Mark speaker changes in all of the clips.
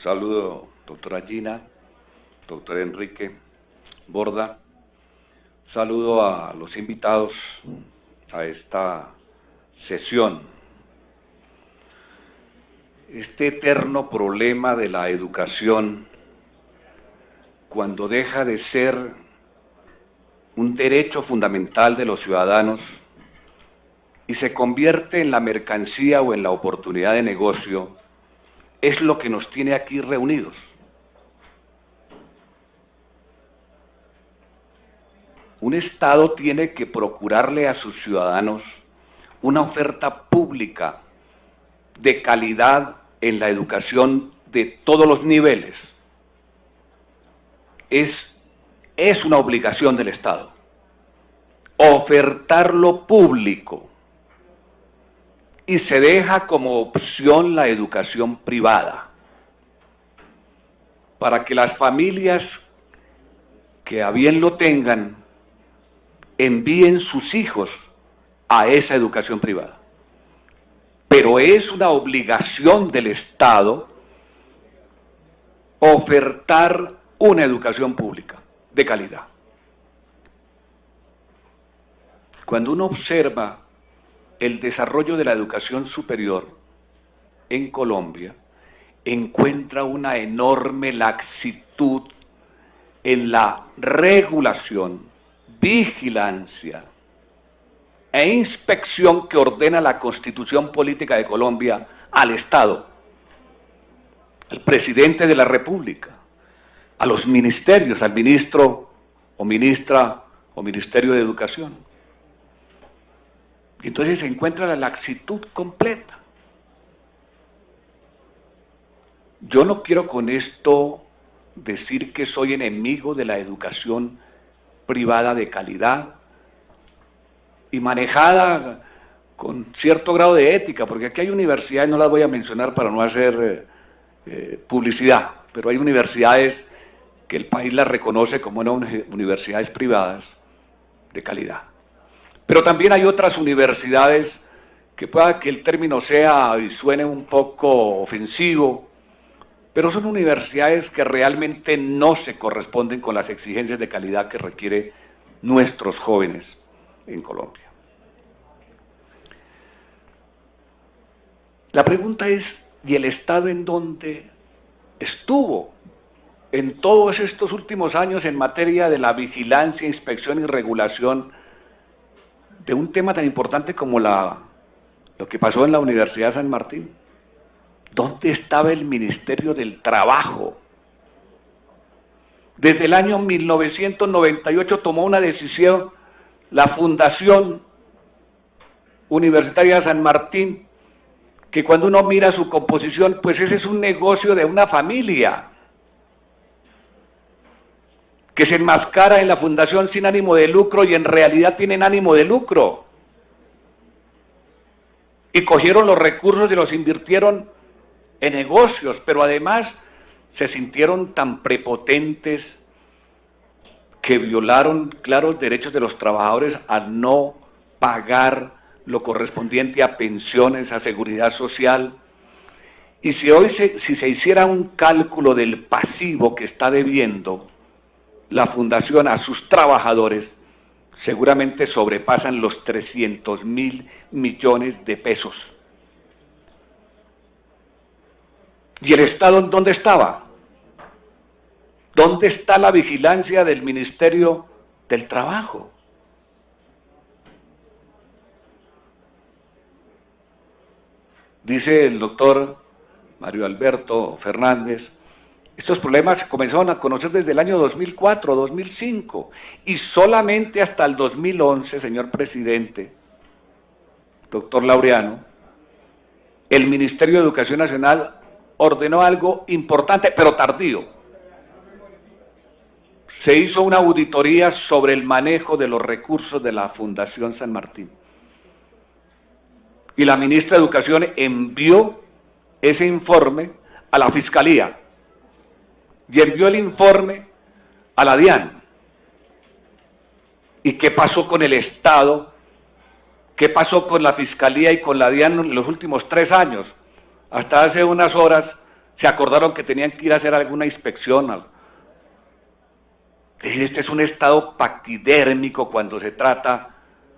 Speaker 1: Saludo, doctora Gina, doctor Enrique Borda. Saludo a los invitados a esta sesión. Este eterno problema de la educación, cuando deja de ser un derecho fundamental de los ciudadanos y se convierte en la mercancía o en la oportunidad de negocio, es lo que nos tiene aquí reunidos. Un Estado tiene que procurarle a sus ciudadanos una oferta pública de calidad en la educación de todos los niveles. Es una obligación del Estado ofertar lo público, y se deja como opción la educación privada, para que las familias que a bien lo tengan envíen sus hijos a esa educación privada. Pero es una obligación del Estado ofertar una educación pública de calidad. Cuando uno observa el desarrollo de la educación superior en Colombia, encuentra una enorme laxitud en la regulación, vigilancia e inspección que ordena la Constitución Política de Colombia al Estado, al presidente de la República, a los ministerios, al ministro o ministra o Ministerio de Educación. Y entonces se encuentra la laxitud completa. Yo no quiero con esto decir que soy enemigo de la educación privada de calidad y manejada con cierto grado de ética, porque aquí hay universidades, no las voy a mencionar para no hacer publicidad, pero hay universidades que el país las reconoce como universidades privadas de calidad. Pero también hay otras universidades que pueda que el término sea y suene un poco ofensivo, pero son universidades que realmente no se corresponden con las exigencias de calidad que requieren nuestros jóvenes en Colombia. La pregunta es, ¿y el Estado en dónde estuvo en todos estos últimos años en materia de la vigilancia, inspección y regulación de un tema tan importante como lo que pasó en la Universidad de San Martín? ¿Dónde estaba el Ministerio del Trabajo? Desde el año 1998 tomó una decisión la Fundación Universitaria de San Martín, que cuando uno mira su composición, pues ese es un negocio de una familia, que se enmascara en la fundación sin ánimo de lucro y en realidad tienen ánimo de lucro. Y cogieron los recursos y los invirtieron en negocios, pero además se sintieron tan prepotentes que violaron claros derechos de los trabajadores al no pagar lo correspondiente a pensiones, a seguridad social. Y si se hiciera un cálculo del pasivo que está debiendo la fundación a sus trabajadores, seguramente sobrepasan los 300.000 millones de pesos. ¿Y el Estado dónde estaba? ¿Dónde está la vigilancia del Ministerio del Trabajo? Dice el doctor Mario Alberto Fernández, estos problemas se comenzaron a conocer desde el año 2004, 2005, y solamente hasta el 2011, señor presidente, doctor Laureano, el Ministerio de Educación Nacional ordenó algo importante, pero tardío. Se hizo una auditoría sobre el manejo de los recursos de la Fundación San Martín. Y la ministra de Educación envió ese informe a la Fiscalía y envió el informe a la DIAN. ¿Y qué pasó con el Estado? ¿Qué pasó con la Fiscalía y con la DIAN en los últimos 3 años? Hasta hace unas horas se acordaron que tenían que ir a hacer alguna inspección. Es decir, este es un estado paquidérmico cuando se trata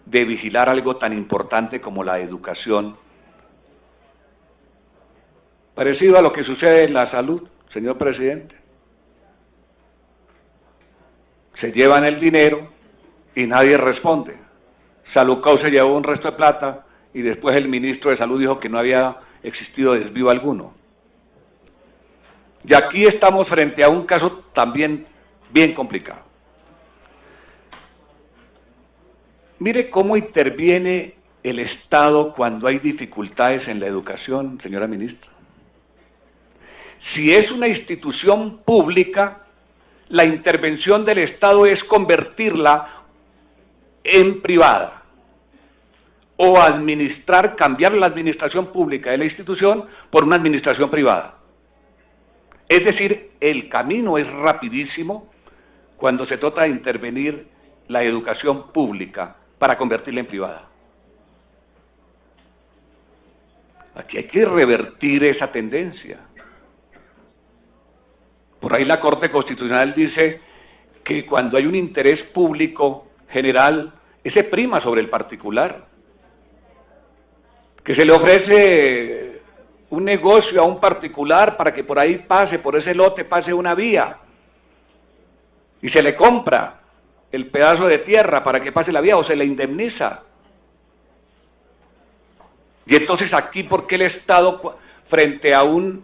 Speaker 1: de vigilar algo tan importante como la educación. Parecido a lo que sucede en la salud, señor presidente. Se llevan el dinero y nadie responde. Salucao se llevó un resto de plata y después el ministro de Salud dijo que no había existido desvío alguno. Y aquí estamos frente a un caso también bien complicado. Mire cómo interviene el Estado cuando hay dificultades en la educación, señora ministra. Si es una institución pública, la intervención del Estado es convertirla en privada o cambiar la administración pública de la institución por una administración privada. Es decir, el camino es rapidísimo cuando se trata de intervenir la educación pública para convertirla en privada. Aquí hay que revertir esa tendencia. Por ahí la Corte Constitucional dice que cuando hay un interés público general, ese prima sobre el particular. Que se le ofrece un negocio a un particular para que por ahí pase, por ese lote pase una vía, y se le compra el pedazo de tierra para que pase la vía, o se le indemniza. Y entonces aquí, ¿por qué el Estado, frente a una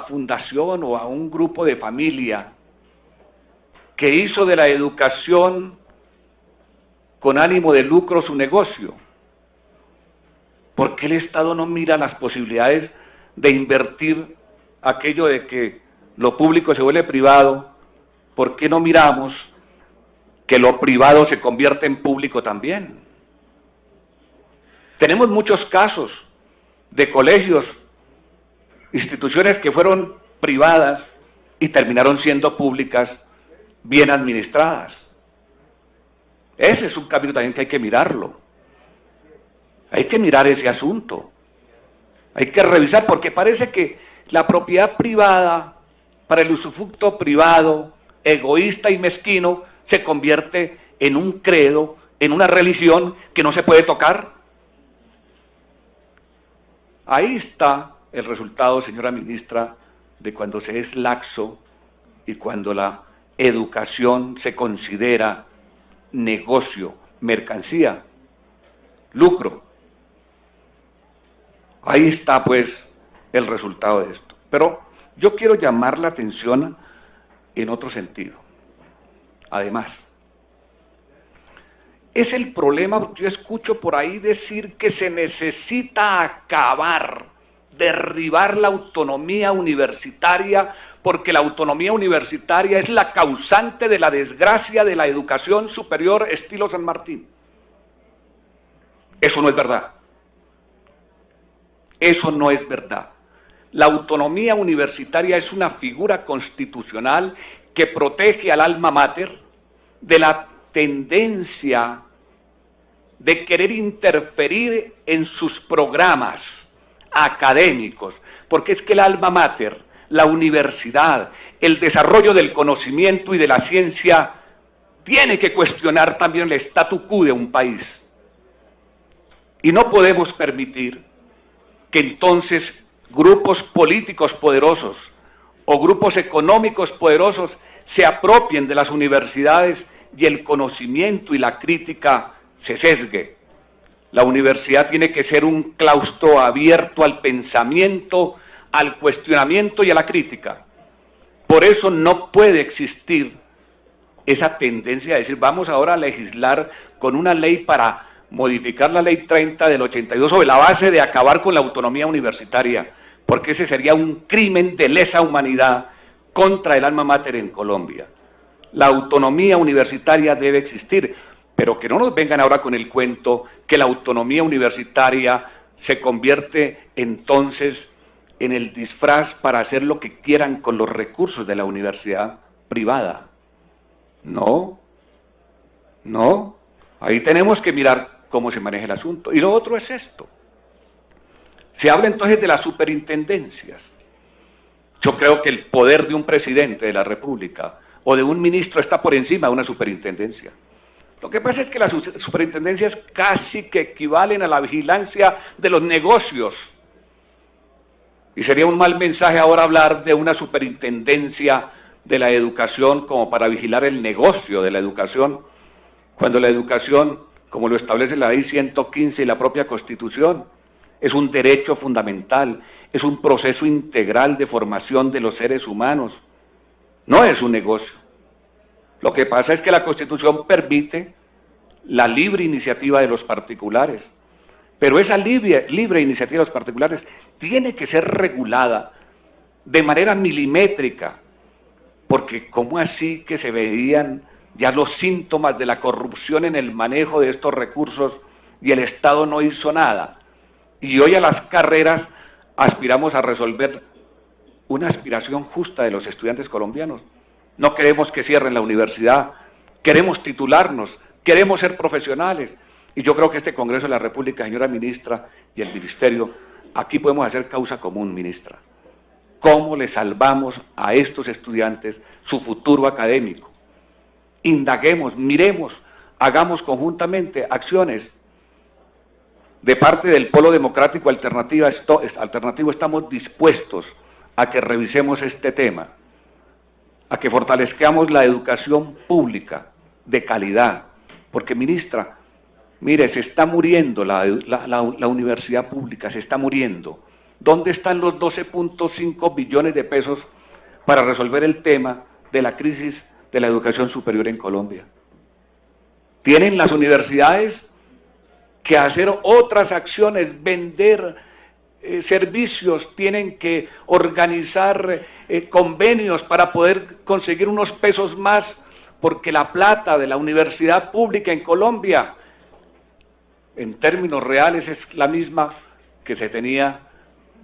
Speaker 1: fundación o a un grupo de familia que hizo de la educación con ánimo de lucro su negocio, ¿por qué el Estado no mira las posibilidades de invertir aquello de que lo público se vuelve privado? ¿Por qué no miramos que lo privado se convierte en público también? Tenemos muchos casos de colegios, instituciones que fueron privadas y terminaron siendo públicas, bien administradas. Ese es un camino también que hay que mirarlo. Hay que mirar ese asunto. Hay que revisar, porque parece que la propiedad privada, para el usufructo privado, egoísta y mezquino, se convierte en un credo, en una religión que no se puede tocar. Ahí está el resultado, señora ministra, de cuando se es laxo y cuando la educación se considera negocio, mercancía, lucro. Ahí está, pues, el resultado de esto. Pero yo quiero llamar la atención en otro sentido. Además, es el problema, yo escucho por ahí decir que se necesita acabar, derribar la autonomía universitaria, porque la autonomía universitaria es la causante de la desgracia de la educación superior estilo San Martín. Eso no es verdad. Eso no es verdad. La autonomía universitaria es una figura constitucional que protege al alma mater de la tendencia de querer interferir en sus programas académicos, porque es que el alma mater, la universidad, el desarrollo del conocimiento y de la ciencia, tiene que cuestionar también el statu quo de un país. Y no podemos permitir que entonces grupos políticos poderosos o grupos económicos poderosos se apropien de las universidades y el conocimiento y la crítica se sesgue. La universidad tiene que ser un claustro abierto al pensamiento, al cuestionamiento y a la crítica. Por eso no puede existir esa tendencia de decir, vamos ahora a legislar con una ley para modificar la ley 30 del 82 sobre la base de acabar con la autonomía universitaria, porque ese sería un crimen de lesa humanidad contra el alma mater en Colombia. La autonomía universitaria debe existir, pero que no nos vengan ahora con el cuento que la autonomía universitaria se convierte entonces en el disfraz para hacer lo que quieran con los recursos de la universidad privada. No, ahí tenemos que mirar cómo se maneja el asunto. Y lo otro es esto. Se habla entonces de las superintendencias. Yo creo que el poder de un presidente de la República o de un ministro está por encima de una superintendencia. Lo que pasa es que las superintendencias casi que equivalen a la vigilancia de los negocios. Y sería un mal mensaje ahora hablar de una superintendencia de la educación como para vigilar el negocio de la educación, cuando la educación, como lo establece la ley 115 y la propia Constitución, es un derecho fundamental, es un proceso integral de formación de los seres humanos, no es un negocio. Lo que pasa es que la Constitución permite la libre iniciativa de los particulares, pero esa libre iniciativa de los particulares tiene que ser regulada de manera milimétrica, porque ¿cómo así que se veían ya los síntomas de la corrupción en el manejo de estos recursos y el Estado no hizo nada? Y hoy a las carreras aspiramos a resolver una aspiración justa de los estudiantes colombianos. No queremos que cierren la universidad, queremos titularnos, queremos ser profesionales. Y yo creo que este Congreso de la República, señora ministra, y el Ministerio, aquí podemos hacer causa común, ministra. ¿Cómo le salvamos a estos estudiantes su futuro académico? Indaguemos, miremos, hagamos conjuntamente acciones. De parte del Polo Democrático Alternativo estamos dispuestos a que revisemos este tema, a que fortalezcamos la educación pública de calidad, porque ministra, mire, se está muriendo la universidad pública, se está muriendo. ¿Dónde están los 12.5 billones de pesos para resolver el tema de la crisis de la educación superior en Colombia? Tienen las universidades que hacer otras acciones, vender servicios, tienen que organizar convenios para poder conseguir unos pesos más, porque la plata de la universidad pública en Colombia, en términos reales, es la misma que se tenía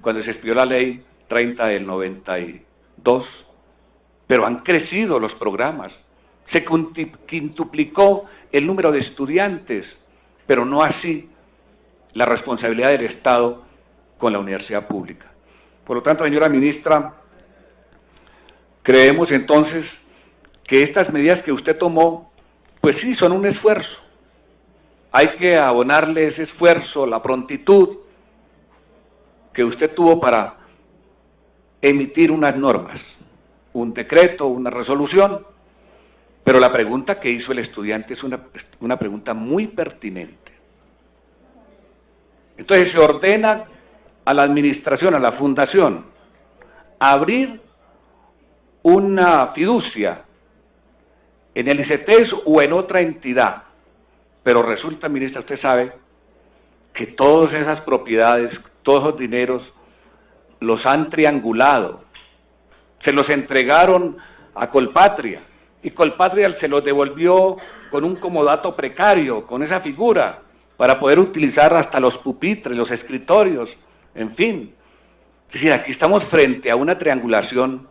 Speaker 1: cuando se expidió la ley 30 del 92, pero han crecido los programas, se quintuplicó el número de estudiantes, pero no así la responsabilidad del Estado con la universidad pública. Por lo tanto, señora ministra, creemos entonces que estas medidas que usted tomó, pues sí, son un esfuerzo. Hay que abonarle ese esfuerzo, la prontitud que usted tuvo para emitir unas normas, un decreto, una resolución, pero la pregunta que hizo el estudiante es una pregunta muy pertinente. Entonces se ordena a la administración, a la fundación, abrir una fiducia en el ICETEX o en otra entidad, pero resulta, ministra, usted sabe que todas esas propiedades, todos esos dineros, los han triangulado, se los entregaron a Colpatria, y Colpatria se los devolvió con un comodato precario, con esa figura, para poder utilizar hasta los pupitres, los escritorios, en fin. Es decir, aquí estamos frente a una triangulación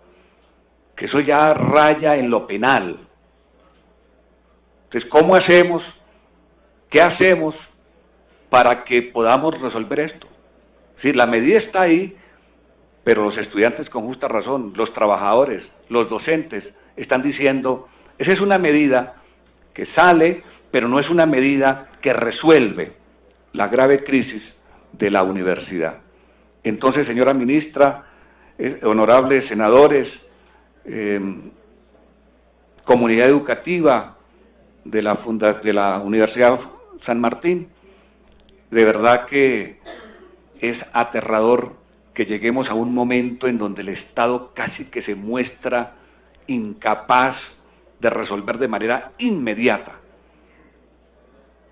Speaker 1: que eso ya raya en lo penal. Entonces, ¿cómo hacemos? ¿Qué hacemos para que podamos resolver esto? Es decir, la medida está ahí, pero los estudiantes con justa razón, los trabajadores, los docentes, están diciendo, esa es una medida que sale, pero no es una medida que resuelve la grave crisis de la universidad. Entonces, señora ministra, honorables senadores, comunidad educativa de la Universidad San Martín, de verdad que es aterrador que lleguemos a un momento en donde el Estado casi que se muestra incapaz de resolver de manera inmediata.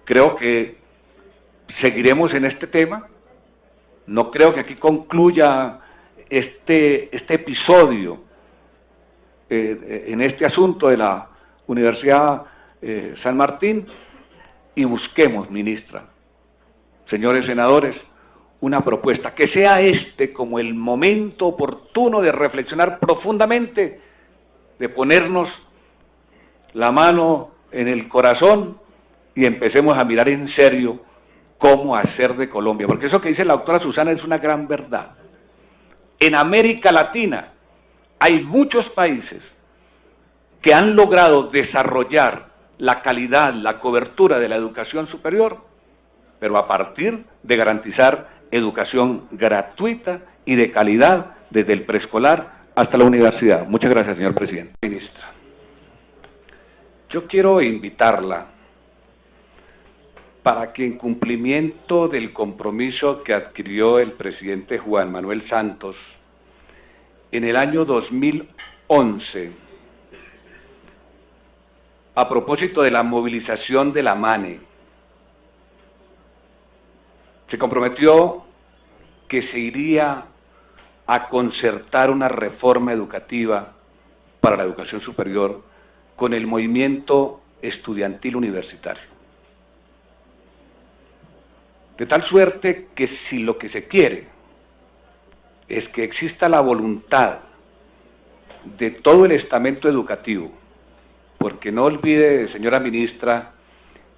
Speaker 1: Creo que seguiremos en este tema, no creo que aquí concluya este episodio en este asunto de la Universidad San Martín, y busquemos, ministra, señores senadores, una propuesta, que sea este como el momento oportuno de reflexionar profundamente, de ponernos la mano en el corazón y empecemos a mirar en serio cómo hacer de Colombia, porque eso que dice la doctora Susana es una gran verdad. En América Latina hay muchos países que han logrado desarrollar la calidad, la cobertura de la educación superior, pero a partir de garantizar educación gratuita y de calidad desde el preescolar hasta la universidad. Muchas gracias, señor presidente. Ministra, yo quiero invitarla para que en cumplimiento del compromiso que adquirió el presidente Juan Manuel Santos en el año 2011, a propósito de la movilización de la MANE, se comprometió que se iría a concertar una reforma educativa para la educación superior con el movimiento estudiantil universitario. De tal suerte que si lo que se quiere es que exista la voluntad de todo el estamento educativo, porque no olvide, señora ministra,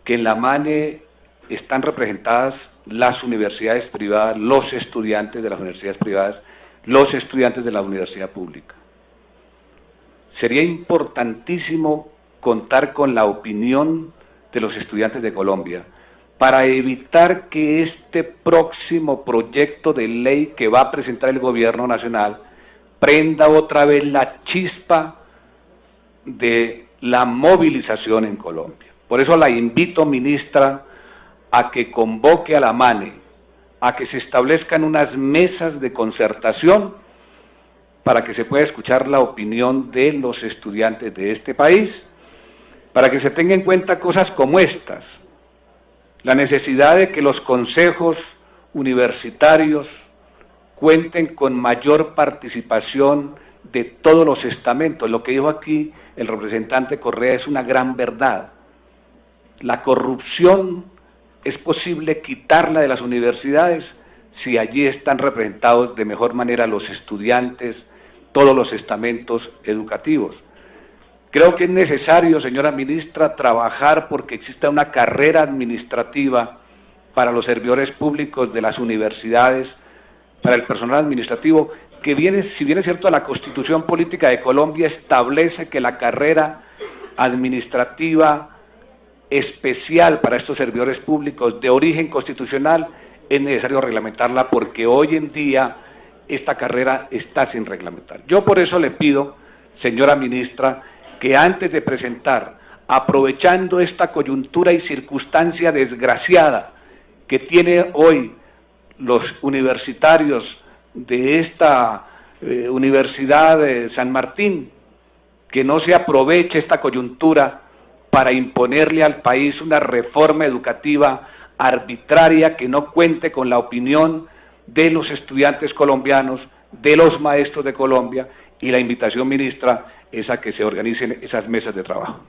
Speaker 1: que en la MANE están representadas las universidades privadas, los estudiantes de las universidades privadas, los estudiantes de la universidad pública. Sería importantísimo contar con la opinión de los estudiantes de Colombia para evitar que este próximo proyecto de ley que va a presentar el gobierno nacional prenda otra vez la chispa de la movilización en Colombia. Por eso la invito, ministra, a que convoque a la MANE, a que se establezcan unas mesas de concertación para que se pueda escuchar la opinión de los estudiantes de este país, para que se tenga en cuenta cosas como estas: la necesidad de que los consejos universitarios cuenten con mayor participación de todos los estamentos. Lo que dijo aquí el representante Correa es una gran verdad. La corrupción es posible quitarla de las universidades si allí están representados de mejor manera los estudiantes, todos los estamentos educativos. Creo que es necesario, señora ministra, trabajar porque exista una carrera administrativa para los servidores públicos de las universidades, para el personal administrativo, que viene, si bien es cierto, la Constitución Política de Colombia establece que la carrera administrativa especial para estos servidores públicos de origen constitucional es necesario reglamentarla, porque hoy en día esta carrera está sin reglamentar. Yo por eso le pido, señora ministra, que antes de presentar, aprovechando esta coyuntura y circunstancia desgraciada que tiene hoy los universitarios de esta Universidad de San Martín, que no se aproveche esta coyuntura para imponerle al país una reforma educativa arbitraria que no cuente con la opinión de los estudiantes colombianos, de los maestros de Colombia, y la invitación, ministra, es a que se organicen esas mesas de trabajo.